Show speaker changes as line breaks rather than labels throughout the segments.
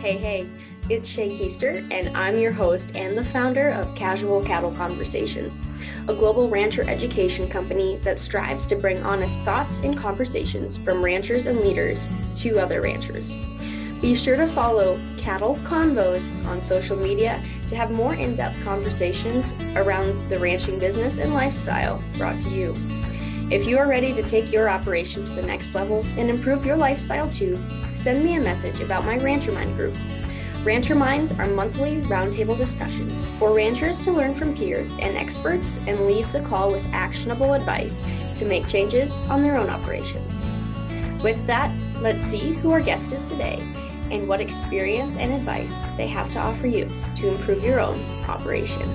Hey, it's Koester, and I'm your host and the founder of Casual Cattle Conversations, a global rancher education company that strives to bring honest thoughts and conversations from ranchers and leaders to other ranchers. Be sure to follow Cattle Convos on social media to have more in-depth conversations around the ranching business and lifestyle brought to you. If you are ready to take your operation to the next level and improve your lifestyle too, send me a message about my Rancher Mind group. Rancher Minds are monthly roundtable discussions for ranchers to learn from peers and experts and leave the call with actionable advice to make changes on their own operations. With that, let's see who our guest is today and what experience and advice they have to offer you to improve your own operation.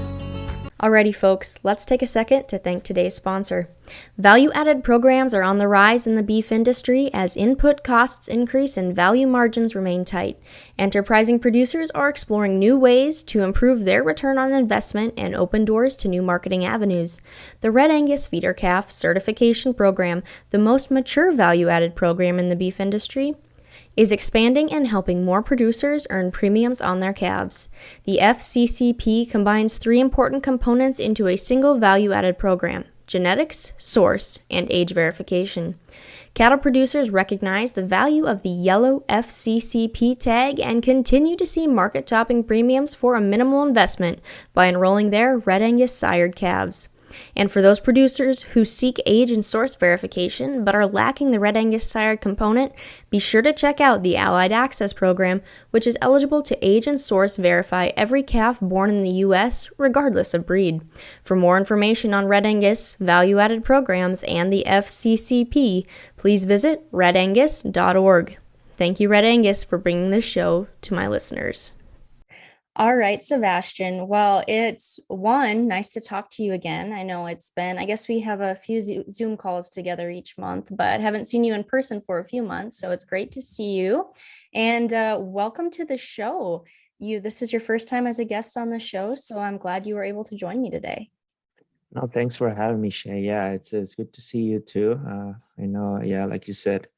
Alrighty, folks, let's take a second to thank today's sponsor. Value-added programs are on the rise in the beef industry as input costs increase and value margins remain tight. Enterprising producers are exploring new ways to improve their return on investment and open doors to new marketing avenues. The Red Angus Feeder Calf Certification Program, the most mature value-added program in the beef industry, is expanding and helping more producers earn premiums on their calves. The FCCP combines three important components into a single value-added program: genetics, source, and age verification. Cattle producers recognize the value of the yellow FCCP tag and continue to see market-topping premiums for a minimal investment by enrolling their Red Angus sired calves. And for those producers who seek age and source verification but are lacking the Red Angus sired component, be sure to check out the Allied Access Program, which is eligible to age and source verify every calf born in the U.S., regardless of breed. For more information on Red Angus, value-added programs, and the FCCP, please visit redangus.org. Thank you, Red Angus, for bringing this show to my listeners. All right, Sebastian. Well, it's nice to talk to you again. I know it's been, I guess we have a few Zoom calls together each month, but haven't seen you in person for a few months. So it's great to see you. And welcome to the show. This is your first time as a guest on the show, so I'm glad you were able to join me today.
No, thanks for having me, Shay. Yeah, it's good to see you too. I know, yeah, like you said,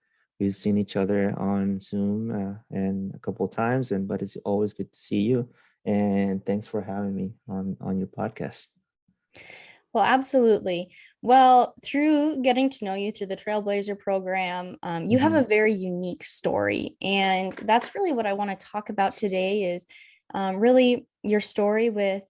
we've seen each other on Zoom and a couple of times, but it's always good to see you. And thanks for having me on your podcast.
Well, absolutely. Well, through getting to know you through the Trailblazer program, you have a very unique story. And that's really what I want to talk about today is really your story with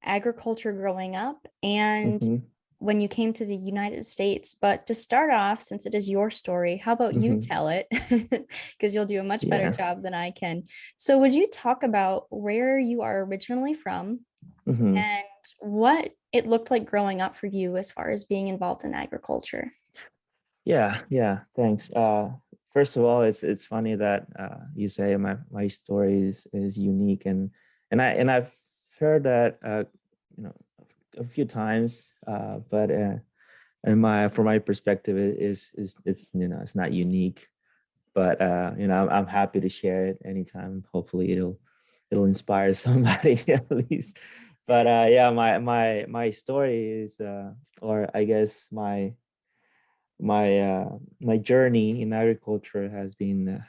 agriculture growing up and
Mm-hmm.
when you came to the United States. But to start off, since it is your story, how about you
Mm-hmm.
tell it? Because you'll do a much better
Yeah.
job than I can. So, would you talk about where you are originally from
Mm-hmm.
and what it looked like growing up for you as far as being involved in agriculture?
Yeah. Thanks. First of all, it's funny that you say my story is unique, and I've heard that you know a few times, but and my from my perspective it is it's it's not unique, but I'm happy to share it anytime. Hopefully it'll inspire somebody at least. But yeah, my story is or I guess my journey in agriculture has been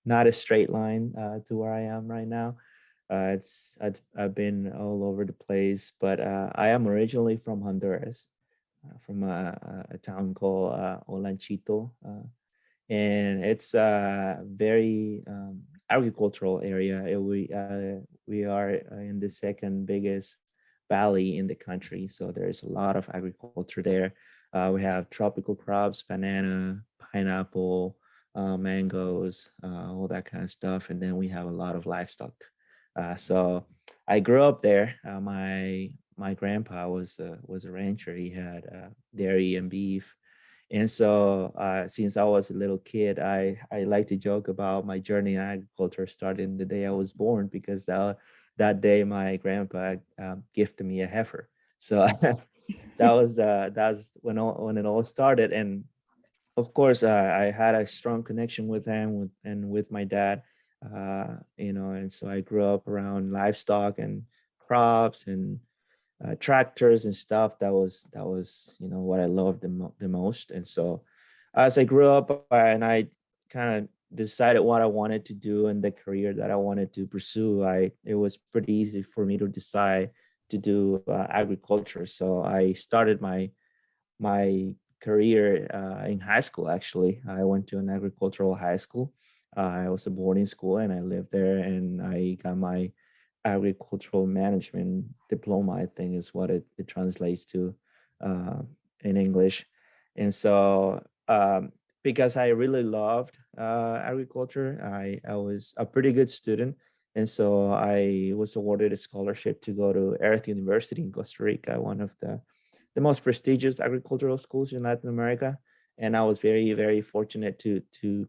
not a straight line to where I am right now. I've been all over the place, but I am originally from Honduras, from a town called Olanchito, and it's a very agricultural area. We are in the second biggest valley in the country, so there's a lot of agriculture there. We have tropical crops, banana, pineapple, mangoes, all that kind of stuff, and then we have a lot of livestock. So I grew up there. My grandpa was a rancher. He had dairy and beef, and so since I was a little kid, I like to joke about my journey in agriculture starting the day I was born, because that day my grandpa gifted me a heifer. So that's when it all started. And of course, I had a strong connection with him and with my dad, and so I grew up around livestock and crops and tractors and stuff. That was what I loved the most. And so as I grew up and I kind of decided what I wanted to do and the career that I wanted to pursue, it was pretty easy for me to decide to do agriculture. So I started my career in high school. Actually, I went to an agricultural high school. It was a boarding school, and I lived there, and I got my agricultural management diploma. I think is what it translates to uh, in English. And so because I really loved agriculture, I was a pretty good student, and so I was awarded a scholarship to go to Earth University in Costa Rica, one of the most prestigious agricultural schools in Latin America. And I was very, very fortunate to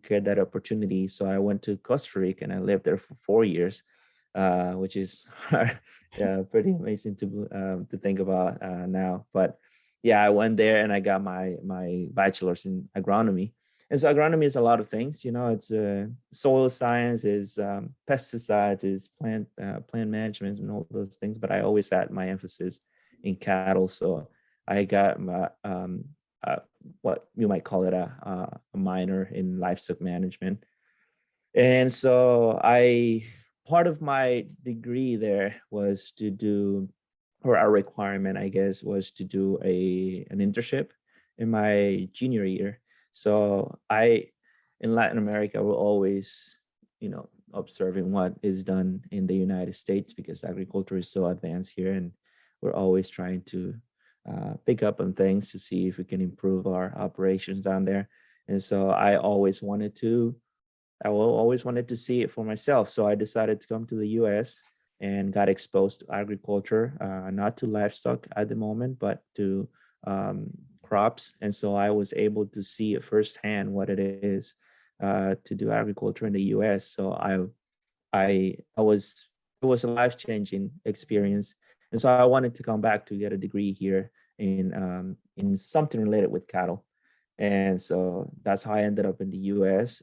get that opportunity. So I went to Costa Rica and I lived there for 4 years, which is pretty amazing to think about now. But yeah, I went there and I got my bachelor's in agronomy. And so agronomy is a lot of things. It's soil science, is pesticides, is plant management, and all those things. But I always had my emphasis in cattle. So I got my, what you might call it a minor in livestock management. And so part of my degree there was to do, or a requirement, I guess, was to do an internship in my junior year. So in Latin America, we're always, observing what is done in the United States because agriculture is so advanced here, and we're always trying to pick up on things to see if we can improve our operations down there. And so I will always wanted to see it for myself. So I decided to come to the US and got exposed to agriculture, not to livestock at the moment, but to crops. And so I was able to see it firsthand what it is to do agriculture in the US. So it was a life-changing experience. And so I wanted to come back to get a degree here in something related with cattle. And so that's how I ended up in the US.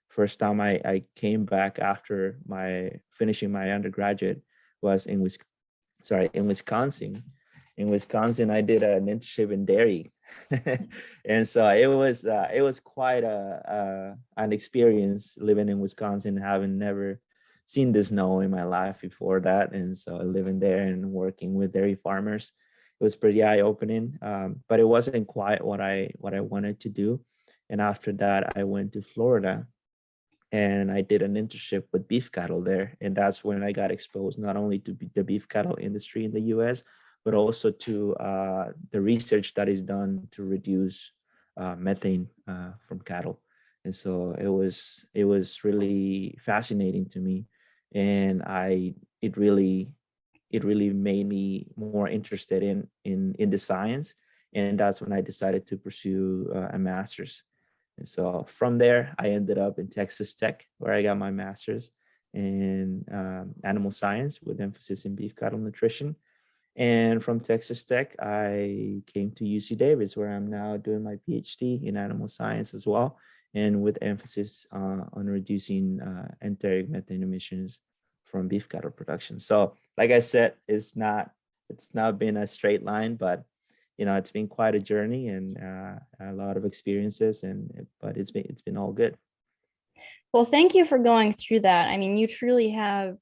First time I came back after my finishing my undergraduate was in Wisconsin. In Wisconsin, I did an internship in dairy, and so it was quite an experience living in Wisconsin, having never seen the snow in my life before that, and so living there and working with dairy farmers, it was pretty eye opening. But it wasn't quite what I wanted to do, and after that, I went to Florida and I did an internship with beef cattle there. And that's when I got exposed not only to the beef cattle industry in the US, but also to the research that is done to reduce methane from cattle. And so it was really fascinating to me, and it really made me more interested in the science, and that's when I decided to pursue a master's. And so from there, I ended up in Texas Tech, where I got my master's in animal science with emphasis in beef cattle nutrition. And from Texas Tech, I came to UC Davis, where I'm now doing my PhD in animal science as well, and with emphasis on reducing enteric methane emissions from beef cattle production. So, like I said, it's not been a straight line, but it's been quite a journey and a lot of experiences, but it's been all good.
Well, thank you for going through that. I mean, you truly have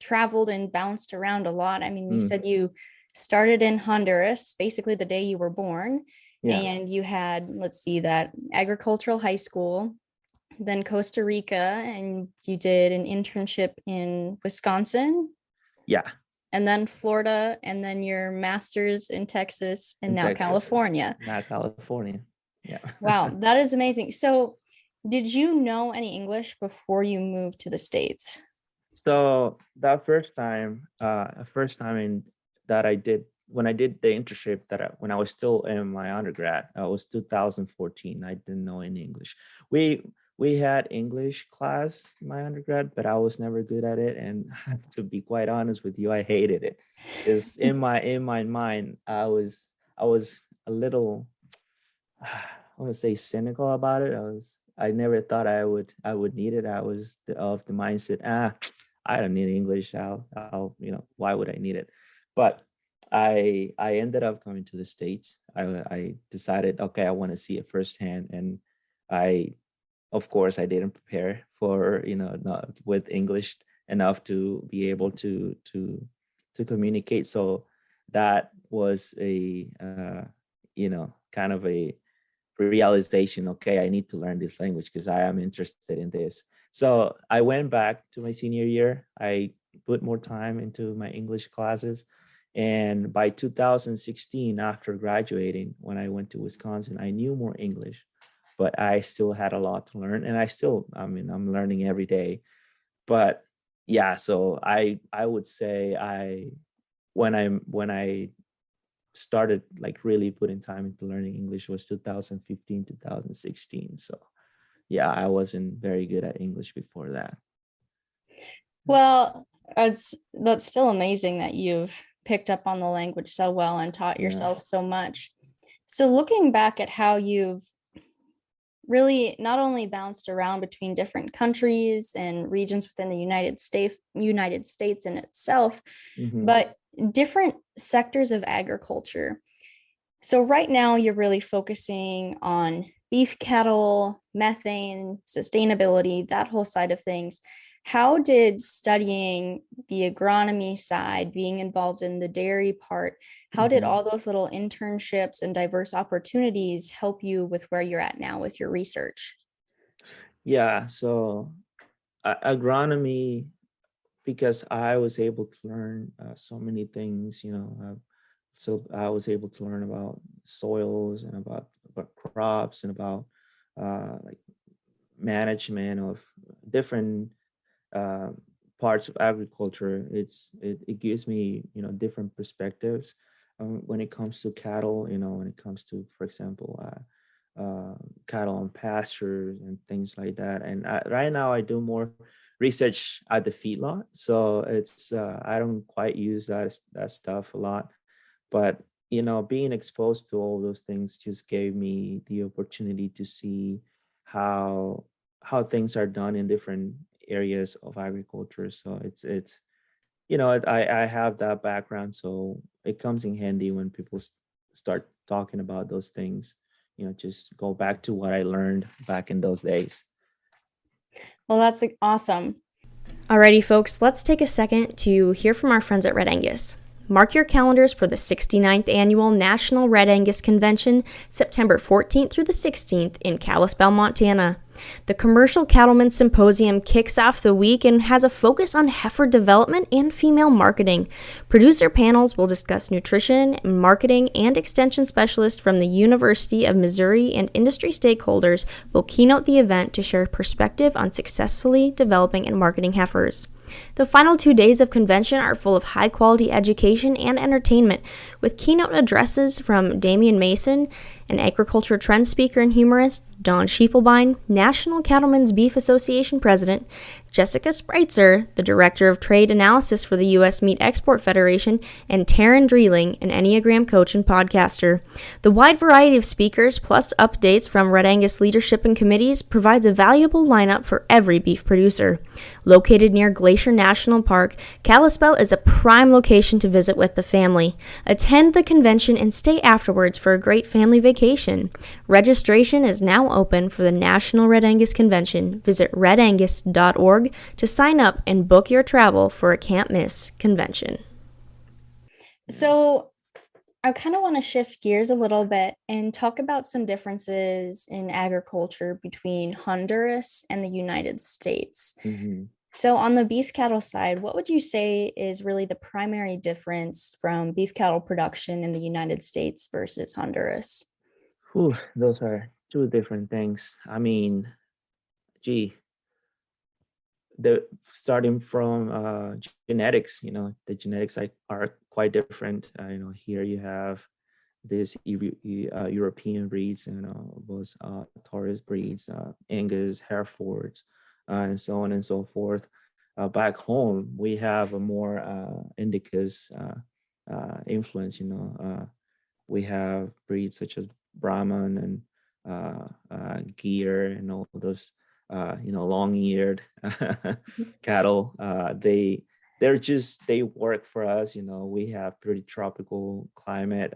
traveled and bounced around a lot. I mean, you said you started in Honduras, basically the day you were born, and you had, let's see, that agricultural high school, then Costa Rica, and you did an internship in Wisconsin.
Yeah.
And then Florida, and then your master's in Texas, and now
Texas.
California.
Now California. Yeah.
Wow, that is amazing. So did you know any English before you moved to the States?
So that first time that I did, when I did the internship when I was still in my undergrad, it was 2014. I didn't know any English. We had English class in my undergrad, but I was never good at it. And to be quite honest with you, I hated it. Because in my mind, I was a little, I want to say, cynical about it. I never thought I would need it. I was of the mindset, I don't need English. I'll why would I need it? But I ended up coming to the States. I decided, okay, I want to see it firsthand, and I of course, I didn't prepare for, not with English enough to be able to communicate. So that was a kind of a realization. Okay, I need to learn this language because I am interested in this. So I went back to my senior year. I put more time into my English classes. And by 2016, after graduating, when I went to Wisconsin, I knew more English, but I still had a lot to learn. And I'm learning every day. But yeah, so I would say when I started like really putting time into learning English was 2015, 2016. So yeah, I wasn't very good at English before that.
Well, that's still amazing that you've picked up on the language so well and taught yourself so much. So looking back at how you've really not only bounced around between different countries and regions within the United States in itself, but different sectors of agriculture. So right now you're really focusing on beef cattle, methane, sustainability, that whole side of things. How did studying the agronomy side, being involved in the dairy part, how did all those little internships and diverse opportunities help you with where you're at now with your research?
Yeah, so agronomy, because I was able to learn so many things, so I was able to learn about soils and about crops and about like management of different uh, parts of agriculture. It gives me different perspectives when it comes to cattle. When it comes to, for example, cattle on pastures and things like that. And right now I do more research at the feedlot, so it's I don't quite use that stuff a lot, but being exposed to all those things just gave me the opportunity to see how things are done in different areas of agriculture. So it's I have that background, so it comes in handy when people start talking about those things. Just go back to what I learned back in those days.
Well, that's awesome. Alrighty, folks, let's take a second to hear from our friends at Red Angus. Mark your calendars for the 69th Annual National Red Angus Convention, September 14th through the 16th in Kalispell, Montana. The Commercial Cattlemen's Symposium kicks off the week and has a focus on heifer development and female marketing. Producer panels will discuss nutrition, marketing, and extension specialists from the University of Missouri and industry stakeholders will keynote the event to share perspective on successfully developing and marketing heifers. The final 2 days of convention are full of high-quality education and entertainment, with keynote addresses from Damian Mason, an agriculture trend speaker and humorist, Don Schiefelbein, National Cattlemen's Beef Association president, Jessica Spreitzer, the director of trade analysis for the U.S. Meat Export Federation, and Taryn Dreeling, an Enneagram coach and podcaster. The wide variety of speakers, plus updates from Red Angus leadership and committees, provides a valuable lineup for every beef producer. Located near Glacier National Park, Kalispell is a prime location to visit with the family. Attend the convention and stay afterwards for a great family vacation. Registration is now open for the National Red Angus Convention. Visit redangus.org to sign up and book your travel for a can't miss convention. So I kind of want to shift gears a little bit and talk about some differences in agriculture between Honduras and the United States. So on the beef cattle side, what would you say is really the primary difference from beef cattle production in the United States versus Honduras?
Those are two different things. I mean, gee, the starting from genetics, the genetics are quite different. Here you have these European breeds, those Taurus breeds, Angus, Herefords, and so on and so forth. Back home, we have a more Indicus influence. We have breeds such as Brahman and Gear and all those long-eared cattle. They work for us. We have pretty tropical climate.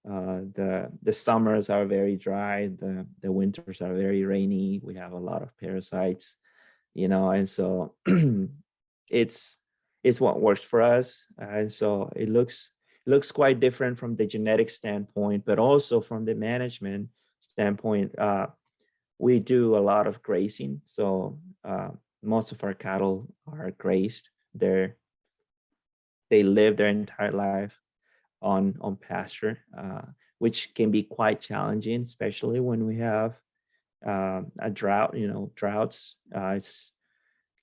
The summers are very dry. The winters are very rainy. We have a lot of parasites, and so it's it's what works for us. And so it looks quite different from the genetic standpoint, but also from the management standpoint. We do a lot of grazing, so most of our cattle are grazed. They live their entire life on pasture, which can be quite challenging, especially when we have a drought. Droughts. It's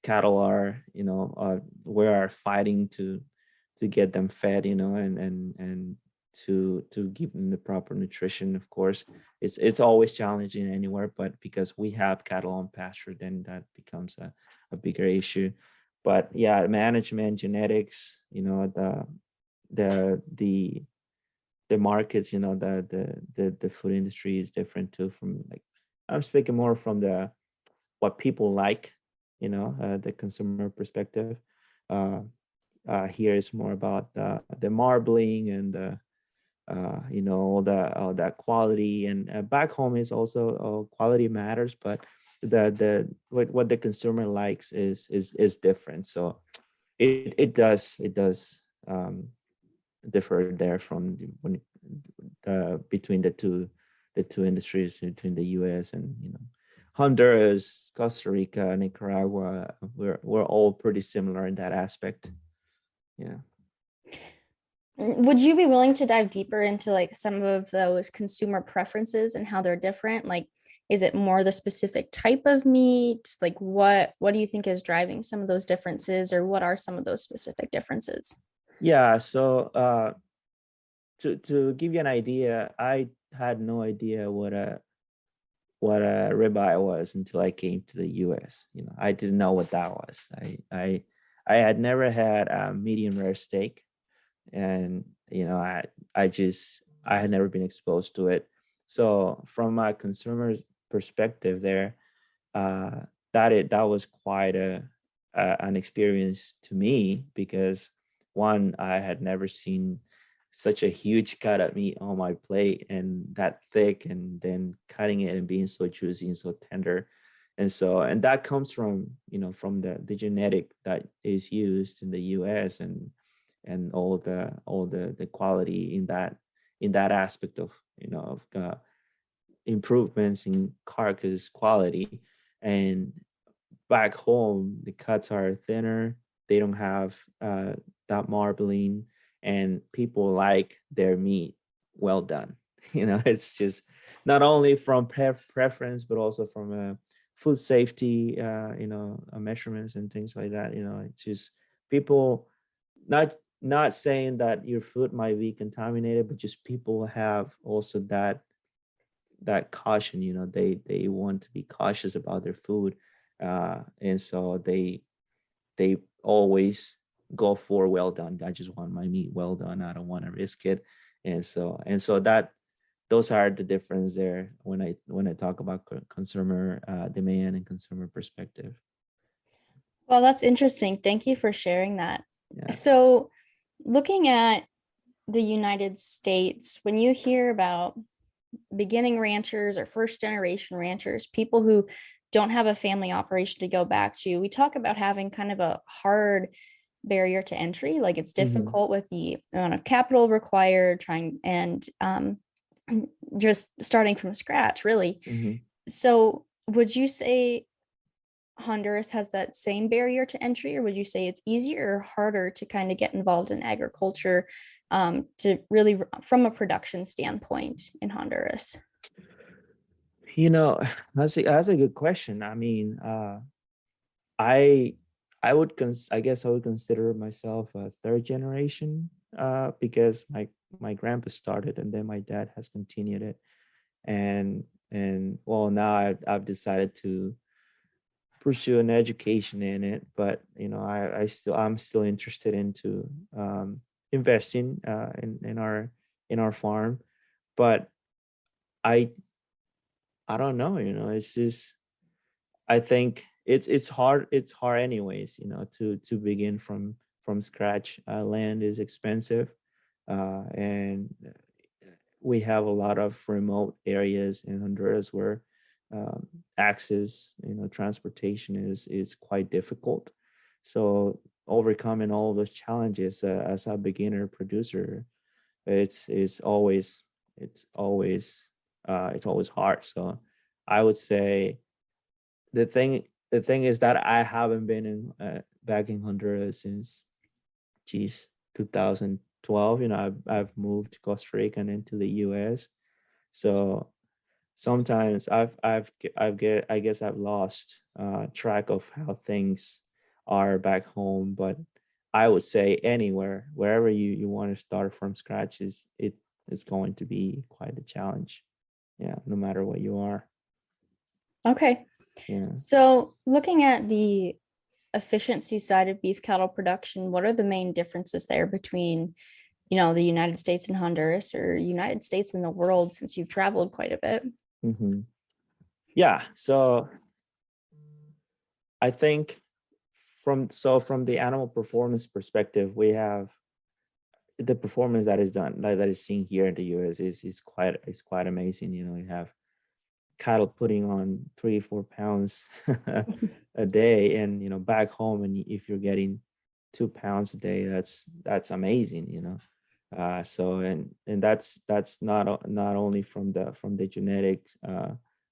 cattle are we are fighting to get them fed, and to give them the proper nutrition. Of course, it's always challenging anywhere, but because we have cattle on pasture, then that becomes a bigger issue. But yeah, management, genetics, the the markets, the food industry is different too. From, like, I'm speaking more from the what people like, the consumer perspective. uh Here is more about the marbling and the all that quality. And back home is also, quality matters, but what the consumer likes is different. So it does differ there from between the two industries, between the U.S. and Honduras, Costa Rica, Nicaragua. We're all pretty similar in that aspect. Yeah.
Would you be willing to dive deeper into like some of those consumer preferences and how they're different? Like, is it more the specific type of meat? Like, what do you think is driving some of those differences, or what are some of those specific differences?
Yeah. So to give you an idea, I had no idea what a ribeye was until I came to the U.S. I didn't know what that was. I had never had a medium rare steak, and I had never been exposed to it. So from a consumer's perspective, there, uh, that was quite an experience to me, because one, I had never seen such a huge cut of meat on my plate, and that thick, and then cutting it and being so juicy and so tender. And that comes from the genetic that is used in the US, and all the quality in that aspect of improvements in carcass quality. And back home, the cuts are thinner. They don't have that marbling, and people like their meat well done. It's just not only from preference, but also from food safety, measurements and things like that. It's just people, not saying that your food might be contaminated, but just people have also that caution. They want to be cautious about their food, and so they always go for well done. I just want my meat well done. I don't want to risk it. And so that those are the difference there when I talk about consumer demand and consumer perspective.
Well, that's interesting. Thank you for sharing that.
Yeah.
So, looking at the United States, when you hear about beginning ranchers or first generation ranchers, people who don't have a family operation to go back to, we talk about having kind of a hard barrier to entry. Like, it's difficult with the amount of capital required, just starting from scratch, really. So would you say Honduras has that same barrier to entry, or would you say it's easier or harder to kind of get involved in agriculture, to really, from a production standpoint in Honduras?
That's a good question. I mean, I I guess I would consider myself a third generation, because my grandpa started, and then my dad has continued it. And well, now I've decided to pursue an education in it. But I'm still interested into investing in our farm. But I I don't know. It's just, I think it's hard anyways, to begin from scratch. Land is expensive, and we have a lot of remote areas in Honduras where access, transportation is quite difficult. So overcoming all those challenges as a beginner producer, it's always it's always it's always hard. So I would say the thing is that I haven't been in back in Honduras since, geez, 2012. I've moved to Costa Rica and into the US. So sometimes I guess I've lost track of how things are back home. But I would say anywhere, wherever you want to start from scratch, it's going to be quite a challenge. Yeah, no matter what you are.
Okay.
Yeah.
So looking at the efficiency side of beef cattle production, what are the main differences there between, the United States and Honduras, or United States and the world, since you've traveled quite a bit?
Mm-hmm. Yeah. So I think from the animal performance perspective, we have the performance that is done, that is seen here in the US is quite amazing. You have cattle putting on 3-4 pounds a day, and back home, and if you're getting 2 pounds a day, that's amazing. So and that's not only from the genetics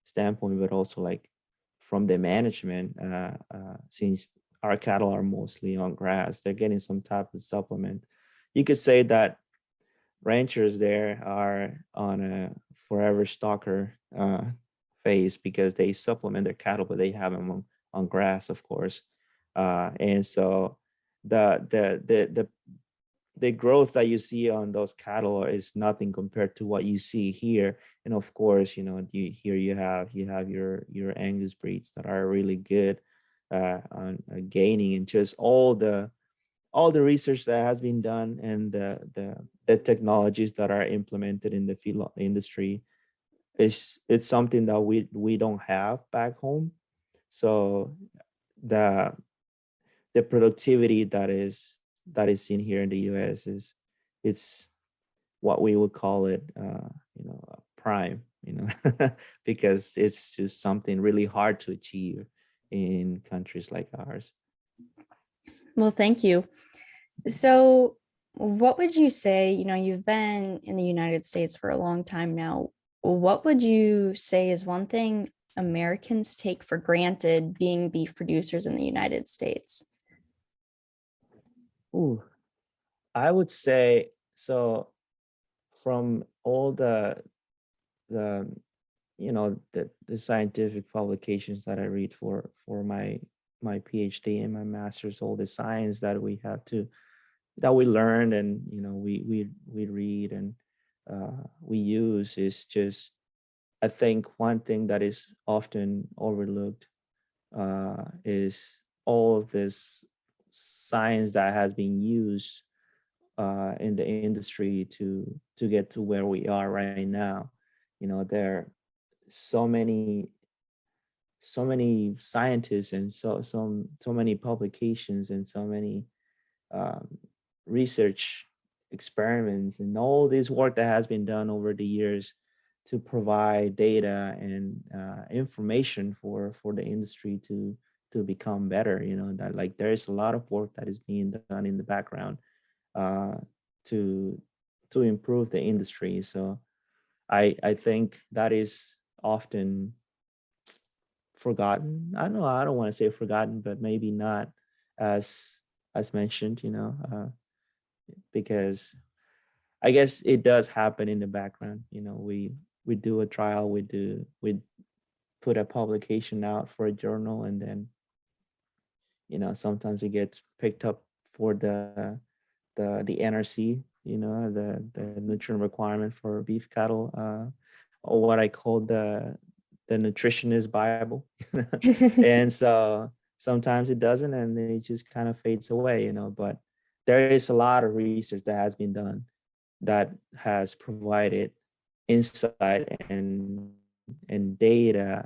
standpoint, but also like from the management, since our cattle are mostly on grass, they're getting some type of supplement. You could say that ranchers there are on a forever stalker phase, because they supplement their cattle, but they have them on grass, of course. And so the growth that you see on those cattle is nothing compared to what you see here. And of course, you have your Angus breeds that are really good on gaining, and just all the research that has been done, and the technologies that are implemented in the feedlot industry, it's something that we don't have back home. So the productivity that is seen here in the US it's what we would call it prime, because it's just something really hard to achieve in countries like ours.
Well, thank you. So what would you say, you've been in the United States for a long time now. What would you say is one thing Americans take for granted being beef producers in the United States?
Ooh, I would say so. From all the the scientific publications that I read for my PhD and my master's, all the science that we learned, and we read, and we use, is just, I think one thing that is often overlooked is all of this science that has been used in the industry to get to where we are right now. There are so many scientists, and so many publications, and so many um, research experiments, and all this work that has been done over the years to provide data and information for the industry to become better. That, like, there is a lot of work that is being done in the background uh, to improve the industry. So I think that is often forgotten. I don't know. I don't want to say forgotten, but maybe not as mentioned. Because I guess it does happen in the background. We do a trial. We put a publication out for a journal, and then sometimes it gets picked up for the NRC, the nutrient requirement for beef cattle, or what I call the nutritionist Bible. And so sometimes it doesn't, and then it just kind of fades away. But there is a lot of research that has been done that has provided insight and data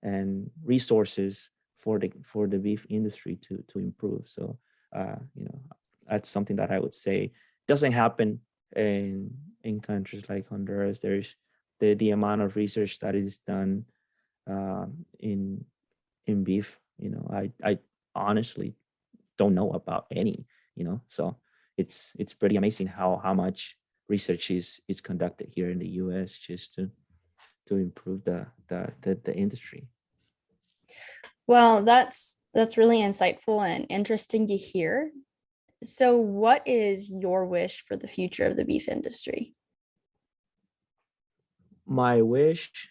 and resources for the beef industry to improve. So that's something that I would say doesn't happen in in countries like Honduras, there's the amount of research that is done in beef. I honestly don't know about any. So it's pretty amazing how much research is conducted here in the U.S. just to improve the industry.
Well, that's really insightful and interesting to hear. So what is your wish for the future of the beef industry?
My wish,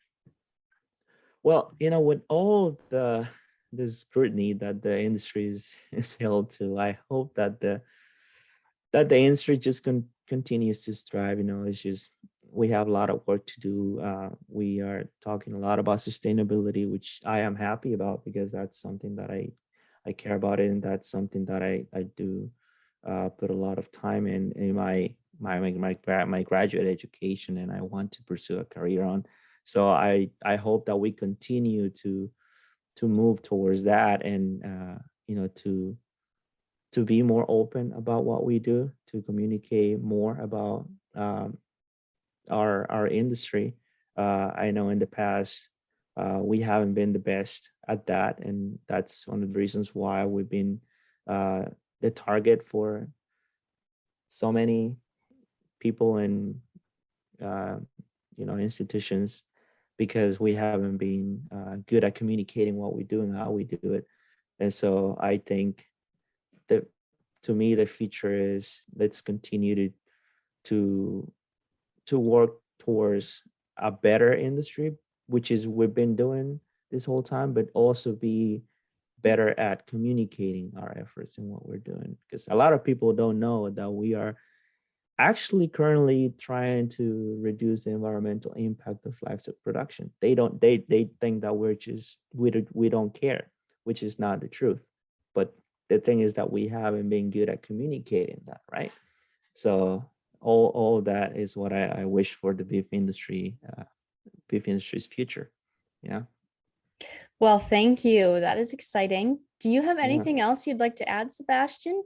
well, with all the scrutiny that the industry is held to, I hope that the industry just continues to strive. It's just we have a lot of work to do. We are talking a lot about sustainability, which I am happy about because that's something that I care about it, and that's something that I do put a lot of time in my graduate education, and I want to pursue a career on. So I hope that we continue to move towards that, and to be more open about what we do, to communicate more about our industry. I know in the past we haven't been the best at that, and that's one of the reasons why we've been the target for so many people and institutions, because we haven't been good at communicating what we do and how we do it. And so I think that, to me, the future is, let's continue to work towards a better industry, which is we've been doing this whole time, but also be better at communicating our efforts and what we're doing. Because a lot of people don't know that we are actually currently trying to reduce the environmental impact of livestock production. They think that we don't care, which is not the truth. But the thing is that we haven't been good at communicating that, right? So all that is what I wish for the beef industry's future. Yeah.
Well, thank you. That is exciting. Do you have
Yeah.
anything else you'd like to add, Sebastian?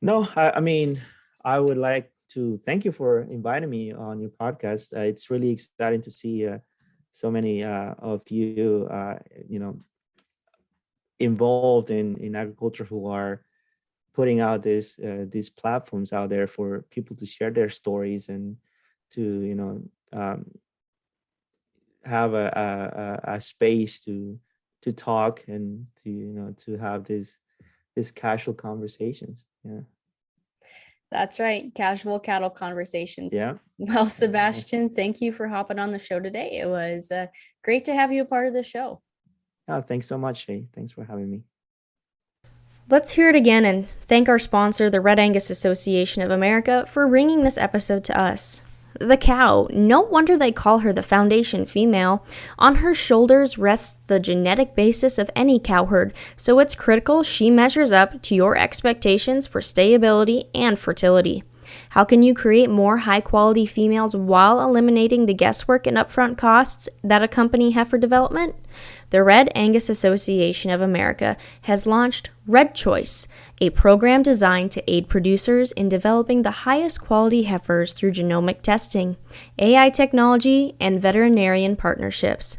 No, I mean, I would like to thank you for inviting me on your podcast. It's really exciting to see so many of you, involved in agriculture, who are putting out these platforms out there for people to share their stories and to have a space to talk and to have these casual conversations. Yeah.
That's right. Casual cattle conversations.
Yeah.
Well, Sebastian, thank you for hopping on the show today. It was great to have you a part of the show.
Oh, thanks so much, Shay. Thanks for having me.
Let's hear it again and thank our sponsor, the Red Angus Association of America, for bringing this episode to us. The cow, no wonder they call her the foundation female. On her shoulders rests the genetic basis of any cow herd, so it's critical she measures up to your expectations for stability and fertility. How can you create more high-quality females while eliminating the guesswork and upfront costs that accompany heifer development? The Red Angus Association of America has launched Red Choice, a program designed to aid producers in developing the highest quality heifers through genomic testing, AI technology, and veterinarian partnerships.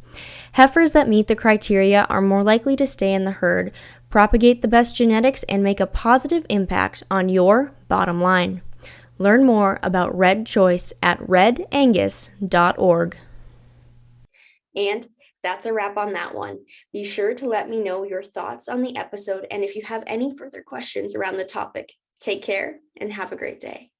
Heifers that meet the criteria are more likely to stay in the herd, propagate the best genetics, and make a positive impact on your bottom line. Learn more about Red Choice at redangus.org.
And that's a wrap on that one. Be sure to let me know your thoughts on the episode, and if you have any further questions around the topic. Take care and have a great day.